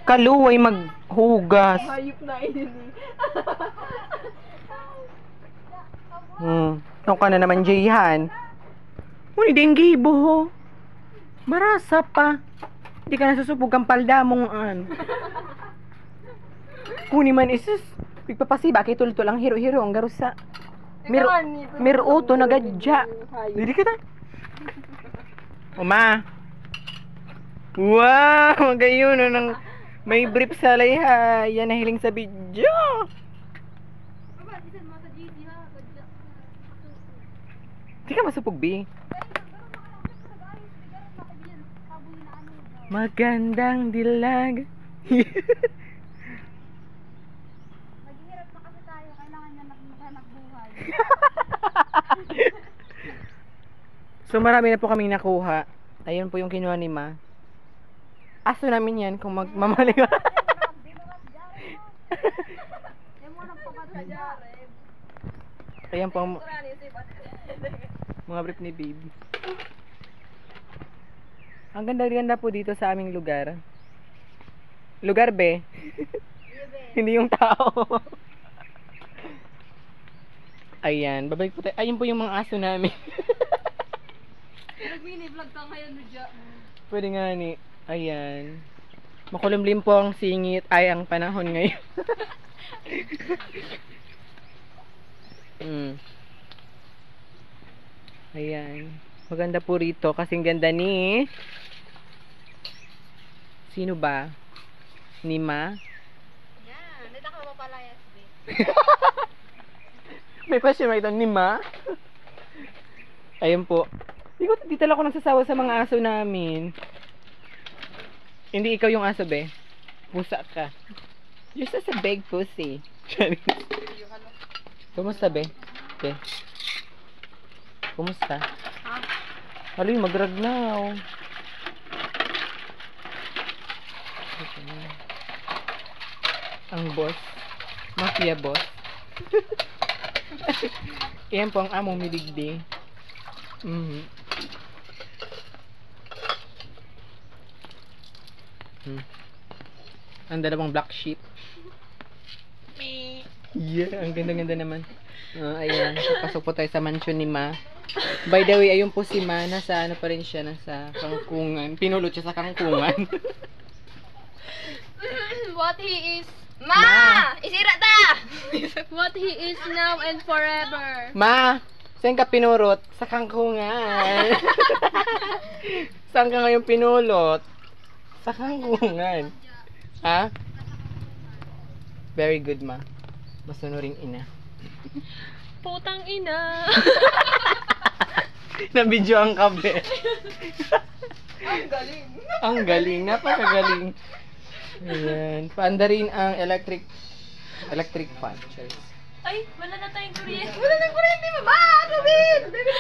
Kaluway maghugas. Hayop na ini. Ano ka na naman, Jayhan? Muni din gibo. Marasa pa. Hindi ka nasusubog ang palda mong Kuni man isus. Pigpapasiba kay tulto lang hiro-hiro ang garusa. Miruto nagadya. Dili kita. Uma. Wow, gayon nang may brief sa layha. Yan nahiling sa video. Di ka masupog, B. Magandang dilag. Maghihirap na kasi tayo. Kailangan niya naghanap buhay. So marami na po kaming nakuha. Ayun po yung kinuha ni Ma. Aso namin yan kung magmamaling. Ayan po ang mga brief ni Babe. Ang ganda-ganda po dito sa aming lugar. Lugar, be? Hindi yung tao. Ayan, babalik po tayo. Ayun po yung mga aso namin. Nag-mini-vlog ka ngayon, Nudya. Pwede nga ni. Ayan. Makulimlim po ang singit. Ay, ang panahon ngayon. Ayan. Maganda po rito. Kasing ganda ni... Sino ba? Ni Ma? Yan. Nita ka mapalayas, be. May question ba ito? Ni Ma? Ayun po. Di talaga ako nagsasawa sa mga aso namin. Hindi ikaw yung aso, be. Pusa ka. You're such a big pussy. Kumusta, be? Be? Kumusta? Ha? Haloy, magragnaw. Ang boss. Mafia boss. Iyan po ang among miligdi. Ang dalawang black sheep. Yeah, ang ganda-ganda naman. Ayan, papasok po tayo sa mansion ni Ma. By the way, ayun po si Ma, nasa ano pa rin siya, nasa kangkungan. Pinulot siya sa kangkungan. What he is... Ma! Isira ta! What he is now and forever. Ma, saan ka pinurot? Sa kangkungan. Saan ka ngayon pinulot? Sa kangkungan. Ha? Very good, Ma. Masunuring ina. Putang ina. Nabidyo ang kabe. Ang galing. Ang galing, napakagaling. Ayan, paanda rin ang electric fan. Cheers. Ay, wala na tayong kuryente. Wala na kuryente, baba! Ano, Bin? Baby,